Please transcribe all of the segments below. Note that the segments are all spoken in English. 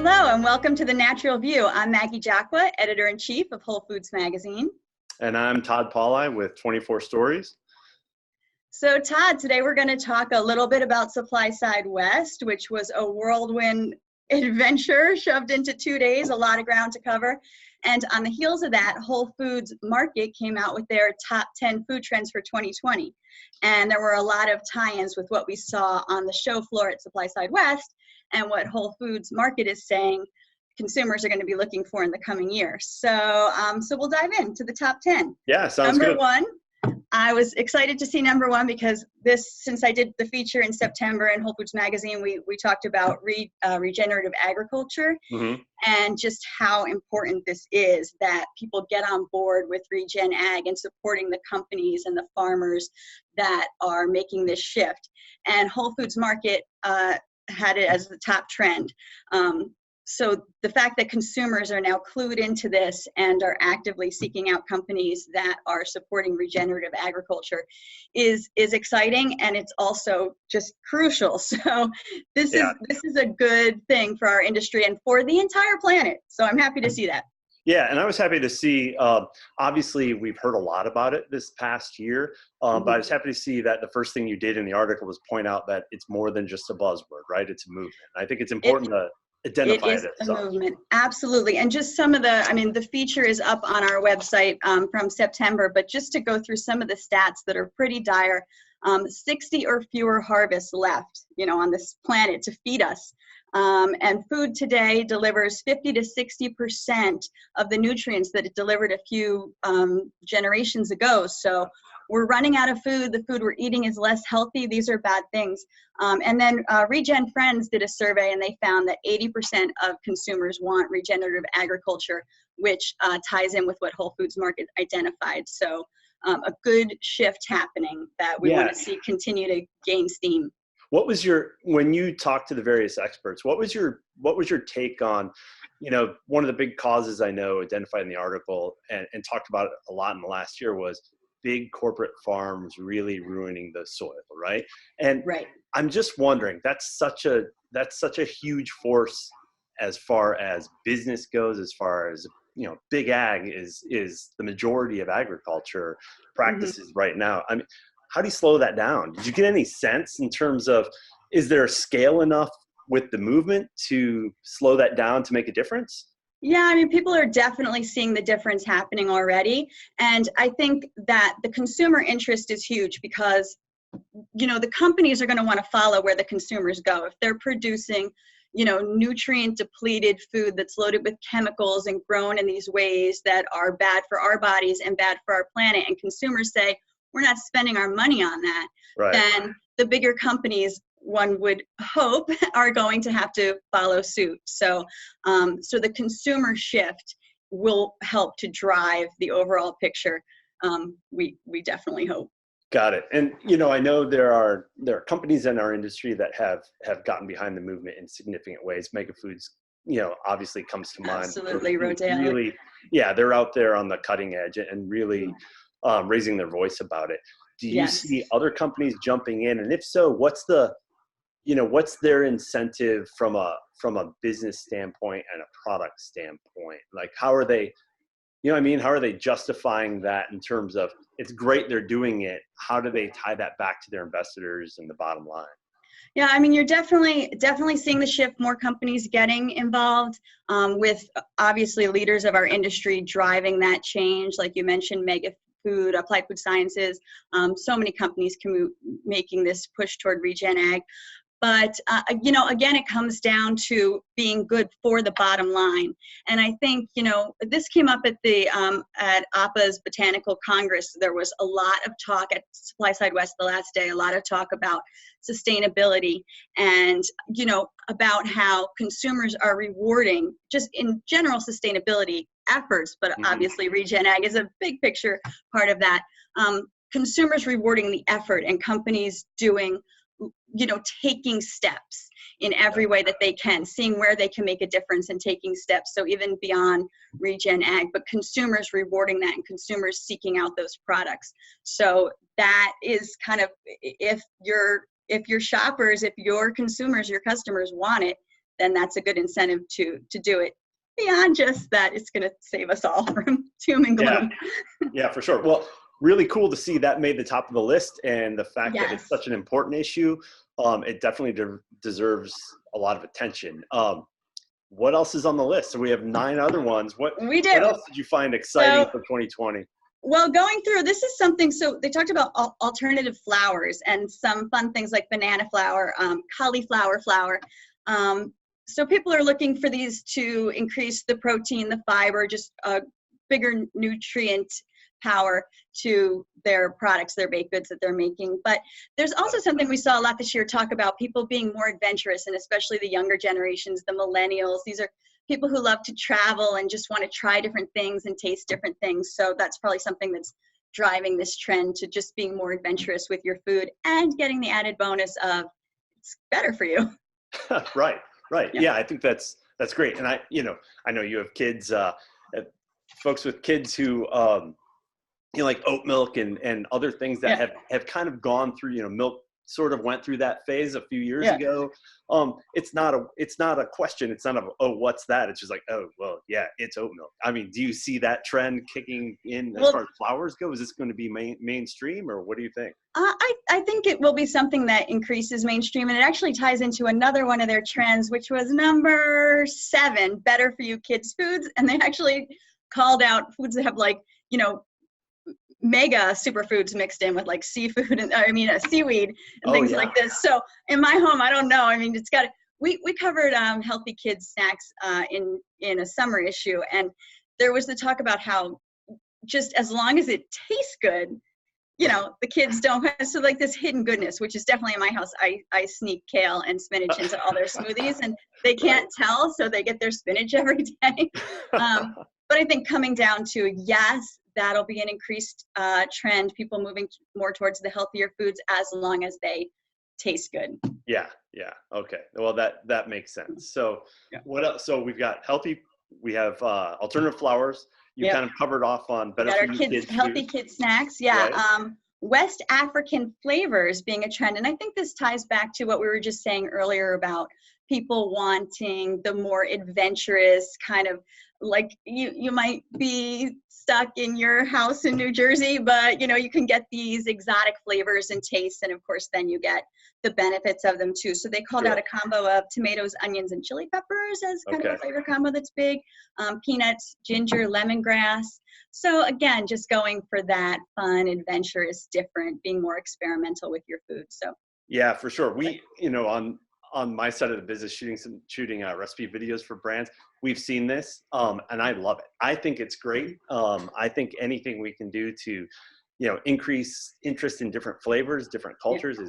Hello and welcome to The Natural View. I'm Maggie Jacqua, Editor-in-Chief of Whole Foods Magazine. And I'm Todd Paulai with 24 Stories. So Todd, today we're going to talk a little bit about SupplySide West, which was a whirlwind adventure shoved into 2 days, a lot of ground to cover. And on the heels of that, Whole Foods Market came out with their top 10 food trends for 2020. And there were a lot of tie-ins with what we saw on the show floor at SupplySide West and what Whole Foods Market is saying consumers are going to be looking for in the coming year. So we'll dive into the top 10. Yeah, sounds good. Number one, I was excited to see number one because since I did the feature in September in Whole Foods Magazine, we talked about regenerative agriculture and just how important this is that people get on board with regen ag and supporting the companies and the farmers that are making this shift. And Whole Foods Market had it as the top trend. So the fact that consumers are now clued into this and are actively seeking out companies that are supporting regenerative agriculture is exciting, and it's also just crucial. So this is a good thing for our industry and for the entire planet. So I'm happy to see that. Yeah, and I was happy to see, obviously we've heard a lot about it this past year, but I was happy to see that the first thing you did in the article was point out that it's more than just a buzzword, right? It's a movement. I think it's important to identify it as a movement, absolutely. And just some of the feature is up on our website from September, but just to go through some of the stats that are pretty dire, 60 or fewer harvests left, on this planet to feed us. And food today delivers 50 to 60% of the nutrients that it delivered a few generations ago. So we're running out of food. The food we're eating is less healthy. These are bad things. And then Regen Friends did a survey, and they found that 80% of consumers want regenerative agriculture, which ties in with what Whole Foods Market identified. So a good shift happening that we want to see continue to gain steam. What was when you talked to the various experts, what was your take on, one of the big causes I know identified in the article and talked about it a lot in the last year was big corporate farms really ruining the soil, right? And I'm just wondering, that's such a huge force as far as business goes, as far as big ag is the majority of agriculture practices right now. I mean, how do you slow that down? Did you get any sense in terms of, is there a scale enough with the movement to slow that down to make a difference? Yeah, people are definitely seeing the difference happening already. And I think that the consumer interest is huge because, the companies are going to want to follow where the consumers go. If they're producing, nutrient depleted food that's loaded with chemicals and grown in these ways that are bad for our bodies and bad for our planet, and consumers say, we're not spending our money on that, then the bigger companies, one would hope, are going to have to follow suit. So the consumer shift will help to drive the overall picture. We definitely hope. Got it. And I know there are companies in our industry that have gotten behind the movement in significant ways. Mega Foods, obviously comes to mind. Absolutely, Rodale. Really, they're out there on the cutting edge and really raising their voice about it. Do you see other companies jumping in? And if so, what's their incentive from a business standpoint and a product standpoint? Like, how are they, how are they justifying that in terms of, it's great they're doing it. How do they tie that back to their investors and the bottom line? Yeah, you're definitely seeing the shift, more companies getting involved with obviously leaders of our industry driving that change. Like you mentioned, Mega Food, Applied Food Sciences, so many companies making this push toward regen ag. But, again, it comes down to being good for the bottom line. And I think, this came up at APA's Botanical Congress. There was a lot of talk at SupplySide West the last day, a lot of talk about sustainability and, about how consumers are rewarding just in general sustainability efforts, but obviously regen ag is a big picture part of that. Consumers rewarding the effort and companies doing taking steps in every way that they can, seeing where they can make a difference and taking steps. So even beyond regen ag, but consumers rewarding that and consumers seeking out those products. So that is kind of, if your shoppers, if your consumers, your customers want it, then that's a good incentive to do it. Beyond just that, it's going to save us all from doom and gloom. Yeah, for sure. Well, really cool to see that made the top of the list, and the fact that it's Yes. such an important issue. It definitely deserves a lot of attention. What else is on the list? So we have 9 other ones. What else did you find exciting for 2020? Well, going through, this is something, so they talked about alternative flours and some fun things like banana flour, cauliflower flour. So people are looking for these to increase the protein, the fiber, just a bigger nutrient power to their products, their baked goods that they're making. But there's also something we saw a lot this year, talk about people being more adventurous, and especially the younger generations, the millennials. These are people who love to travel and just want to try different things and taste different things. So that's probably something that's driving this trend to just being more adventurous with your food and getting the added bonus of it's better for you. Right. Yeah, I think that's great. And I know you have kids, folks with kids who, like oat milk and other things that have kind of gone through, milk sort of went through that phase a few years ago. It's not a question. It's not what's that? It's just like, oh, well, yeah, it's oat milk. I mean, do you see that trend kicking in as far as flours go? Is this going to be mainstream, or what do you think? I think it will be something that increases mainstream, and it actually ties into another one of their trends, which was number 7, better for you kids foods. And they actually called out foods that have mega superfoods mixed in with like seafood and seaweed and things like this. So in my home, I don't know. I mean, it's got we covered healthy kids snacks in a summer issue, and there was the talk about how just as long as it tastes good, the kids don't. So like this hidden goodness, which is definitely in my house. I sneak kale and spinach into all their smoothies, and they can't tell, so they get their spinach every day. But I think coming down to, yes, that'll be an increased trend, people moving more towards the healthier foods as long as they taste good. Yeah. Okay. Well, that makes sense. So what else? So we've got healthy, we have alternative flours. You kind of covered off on better for you kids healthy kid snacks. Yeah. Right. West African flavors being a trend. And I think this ties back to what we were just saying earlier about people wanting the more adventurous kind of, like you might be stuck in your house in New Jersey, but you can get these exotic flavors and tastes, and of course then you get the benefits of them too. So they called out a combo of tomatoes, onions, and chili peppers as kind of a flavor combo that's big. Peanuts, ginger, lemongrass. So again, just going for that fun, adventurous, different, being more experimental with your food. So yeah, for sure. We on my side of the business, shooting recipe videos for brands, we've seen this, and I love it. I think it's great. I think anything we can do to, increase interest in different flavors, different cultures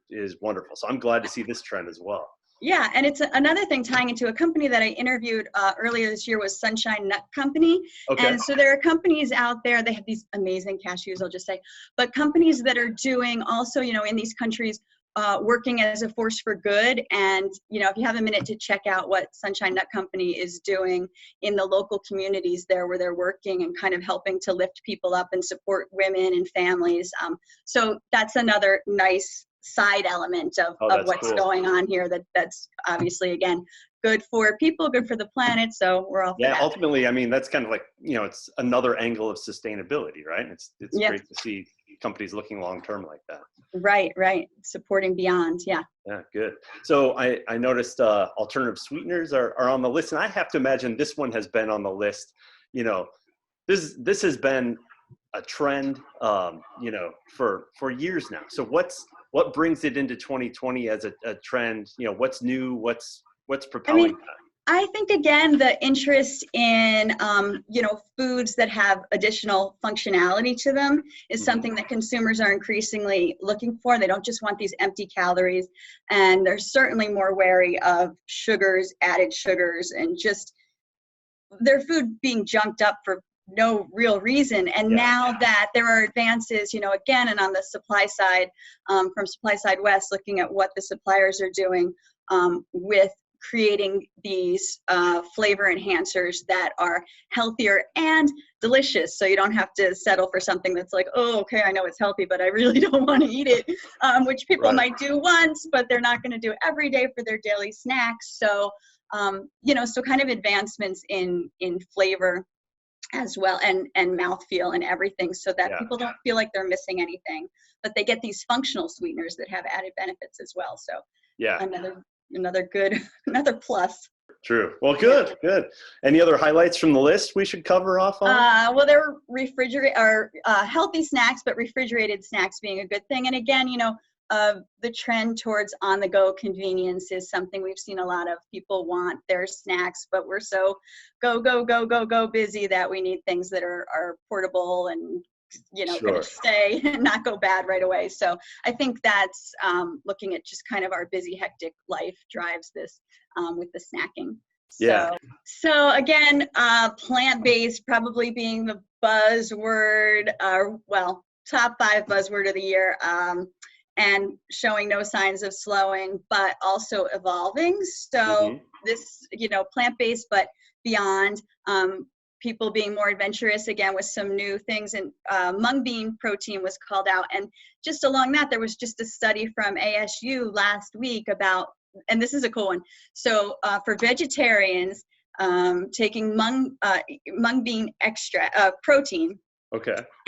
is wonderful. So I'm glad to see this trend as well. Yeah, and it's another thing tying into a company that I interviewed earlier this year was Sunshine Nut Company. Okay. And so there are companies out there, they have these amazing cashews, I'll just say, but companies that are doing also, in these countries, working as a force for good. And, if you have a minute to check out what Sunshine Nut Company is doing in the local communities there where they're working and kind of helping to lift people up and support women and families. So that's another nice side element of what's going on here that's obviously, again, good for people, good for the planet. So we're all for that. Ultimately, I mean, that's kind of like, it's another angle of sustainability, right? It's great to see companies looking long-term like that. Right. Supporting beyond. Yeah, good. So I noticed alternative sweeteners are on the list, and I have to imagine this one has been on the list. This has been a trend, for years now. So what brings it into 2020 as a trend? What's new? What's propelling that? I think, again, the interest in, foods that have additional functionality to them is something that consumers are increasingly looking for. They don't just want these empty calories, and they're certainly more wary of sugars, added sugars, and just their food being junked up for no real reason. And now that there are advances, again, and on the supply side, from SupplySide West, looking at what the suppliers are doing with creating these flavor enhancers that are healthier and delicious. So you don't have to settle for something that's like, oh, okay, I know it's healthy, but I really don't want to eat it, which people might do once, but they're not going to do every day for their daily snacks. So, so kind of advancements in flavor as well, and mouthfeel and everything, so that people don't feel like they're missing anything, but they get these functional sweeteners that have added benefits as well. So another plus. True. Well, good. Any other highlights from the list we should cover off on? Well, there were healthy snacks, but refrigerated snacks being a good thing. And again, the trend towards on-the-go convenience is something we've seen a lot of. People want their snacks, but we're so go busy that we need things that are portable and going to stay and not go bad right away. So I think that's looking at just kind of our busy, hectic life drives this with the snacking. So again, plant-based probably being the buzzword, top 5 buzzword of the year, and showing no signs of slowing, but also evolving. So this, plant-based, but beyond, people being more adventurous again with some new things, and mung bean protein was called out. And just along that, there was just a study from ASU last week about, and this is a cool one. So for vegetarians, taking mung bean protein,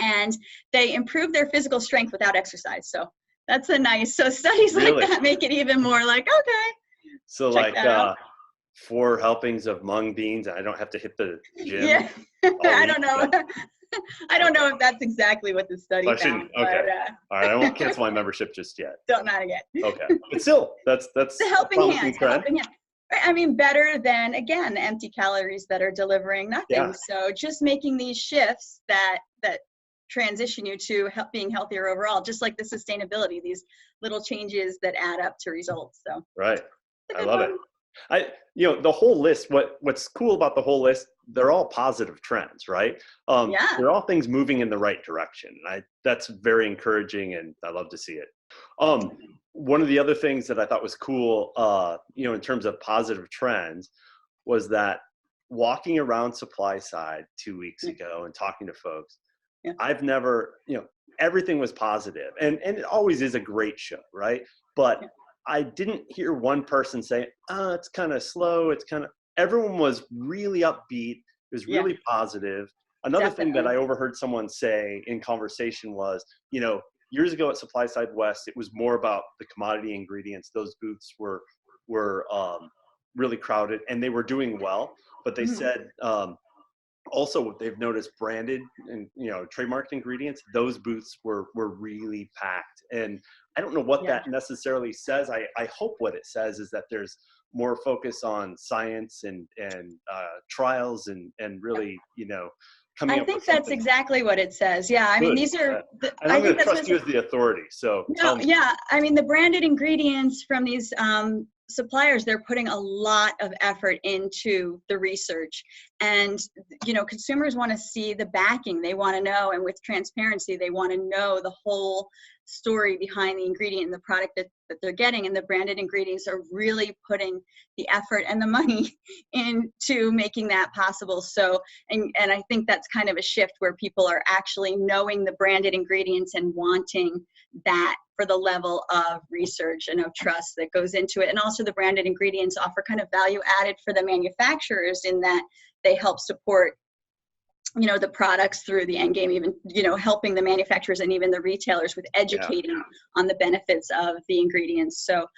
and they improved their physical strength without exercise. So that's so studies like that make it even more like, okay. So like 4 helpings of mung beans, and I don't have to hit the gym. Yeah, I don't know. I don't know if that's exactly what the study found. Okay. All right, I won't cancel my membership just yet. Don't, not again. Okay, but still, that's the helping hand. I mean, better than, again, empty calories that are delivering nothing. Yeah. So just making these shifts that transition you to being healthier overall, just like the sustainability, these little changes that add up to results. So right, I love it. The whole list, what's cool about the whole list, they're all positive trends, right? They're all things moving in the right direction. That's very encouraging, and I love to see it. One of the other things that I thought was cool, in terms of positive trends, was that walking around SupplySide 2 weeks ago and talking to folks, I've never, everything was positive, and it always is a great show, right? But I didn't hear one person say, it's kind of slow. Everyone was really upbeat. It was really positive. Another thing that I overheard someone say in conversation was, years ago at SupplySide West, it was more about the commodity ingredients. Those booths were really crowded, and they were doing well. But they said, also, they've noticed branded and trademarked ingredients. Those booths were really packed, and I don't know what that necessarily says. I hope what it says is that there's more focus on science and trials and really coming up. I think that's exactly what it says. Yeah, I mean these are. And I'm going to trust you as the authority. So I mean the branded ingredients from these suppliers, they're putting a lot of effort into the research, and consumers want to see the backing. They want to know, and with transparency, they want to know the whole story behind the ingredient and the product that they're getting. And the branded ingredients are really putting the effort and the money into making that possible. So, and I think that's kind of a shift where people are actually knowing the branded ingredients and wanting that for the level of research and of trust that goes into it. And also the branded ingredients offer kind of value added for the manufacturers in that they help support the products through the end game, even, helping the manufacturers and even the retailers with educating on the benefits of the ingredients. So,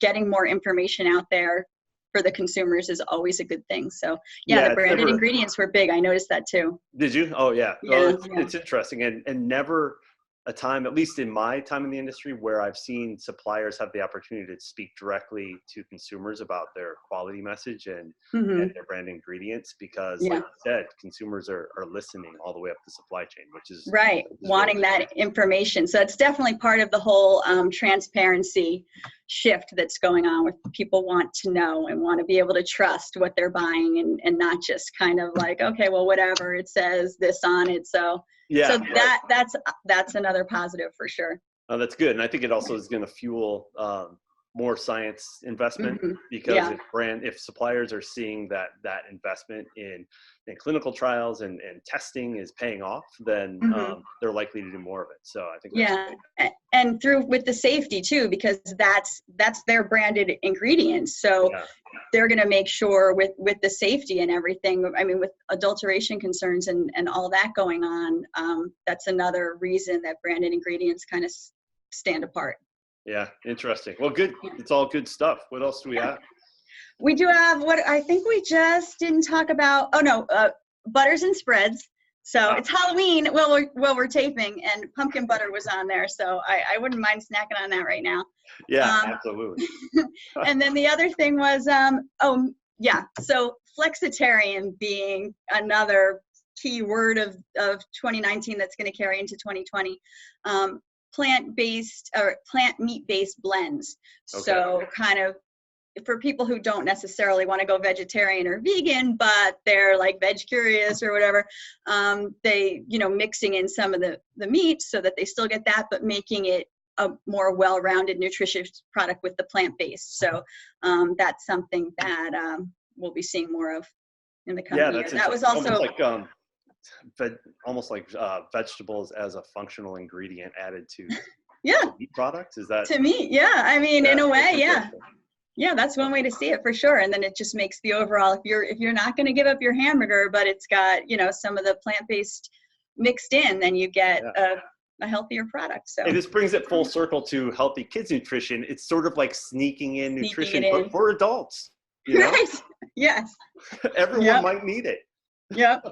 getting more information out there for the consumers is always a good thing. So the branded ingredients were big. I noticed that too. Did you? Oh yeah. Well, it's interesting, and never a time, at least in my time in the industry, where I've seen suppliers have the opportunity to speak directly to consumers about their quality message and their brand ingredients, because like you said, consumers are listening all the way up the supply chain, which is wanting that information. So it's definitely part of the whole transparency shift that's going on, with people want to know and want to be able to trust what they're buying, and not just kind of like, okay, well, whatever, it says this on it. So that's another positive for sure. Oh, that's good. And I think it also is going to fuel more science investment, Mm-hmm. because Yeah. if suppliers are seeing that investment in clinical trials and testing is paying off, then Mm-hmm. they're likely to do more of it. So I think that's Yeah, great. and through with the safety too, because that's their branded ingredients. So Yeah. they're going to make sure with the safety and everything. I mean, with adulteration concerns and all that going on, that's another reason that branded ingredients kind of stand apart. Yeah, interesting. Well, good. It's all good stuff. What else do we have? We do have what I think we just didn't talk about. Oh no, butters and spreads. So it's Halloween. Well, we're taping, and pumpkin butter was on there. So I wouldn't mind snacking on that right now. Yeah, absolutely. And then the other thing was, so flexitarian being another key word of 2019 that's going to carry into 2020. Plant-based or plant meat-based blends. Okay. So kind of for people who don't necessarily want to go vegetarian or vegan, but they're like veg curious or whatever, they, mixing in some of the meat so that they still get that, but making it a more well-rounded, nutritious product with the plant-based. So that's something that we'll be seeing more of in the coming year. That was also almost like vegetables as a functional ingredient added to meat products. Is that to me? Yeah, I mean, in a way, yeah. Yeah, that's one way to see it for sure. And then it just makes the overall, if you're not going to give up your hamburger, but it's got, some of the plant-based mixed in, then you get a healthier product. So this brings it full circle to healthy kids nutrition. It's sort of like sneaking in nutrition, but for adults. Right. Yes. Everyone might need it. Yep.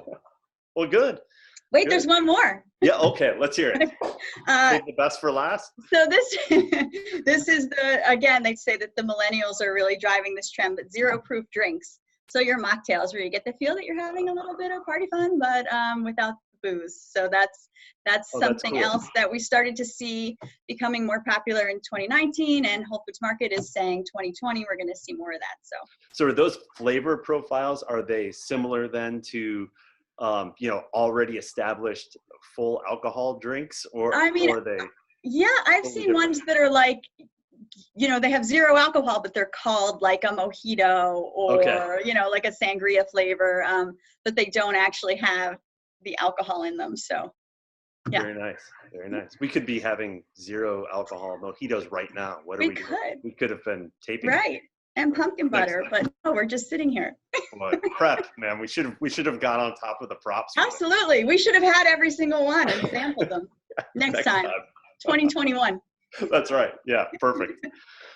Well, good. Wait, there's one more. Yeah, okay, let's hear it. Save the best for last. So this is again, they say that the millennials are really driving this trend, but zero proof drinks. So your mocktails where you get the feel that you're having a little bit of party fun, but without the booze. So that's something else that we started to see becoming more popular in 2019, and Whole Foods Market is saying 2020, we're going to see more of that. So are those flavor profiles, are they similar then to already established full alcohol drinks, or are they? Yeah, I've seen ones that are like, they have zero alcohol, but they're called like a mojito or, like a sangria flavor, but they don't actually have the alcohol in them. So, yeah. Very nice. Very nice. We could be having zero alcohol mojitos right now. What are we doing? We could have been taping. Right. And pumpkin butter, but no, we're just sitting here. Boy, prep, man. We should have got on top of the props. Absolutely. We should have had every single one and sampled them next time. 2021. That's right. Yeah, perfect.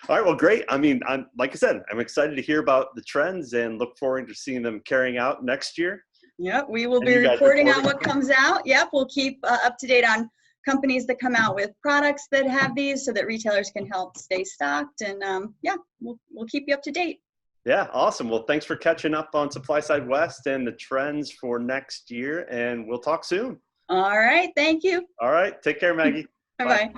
All right, well, great. I mean, like I said, I'm excited to hear about the trends and look forward to seeing them carrying out next year. Yep, we will be reporting on what comes out. Yep, we'll keep up to date on companies that come out with products that have these so that retailers can help stay stocked. And we'll keep you up to date. Yeah, awesome. Well, thanks for catching up on SupplySide West and the trends for next year. And we'll talk soon. All right. Thank you. All right. Take care, Maggie. Bye-bye.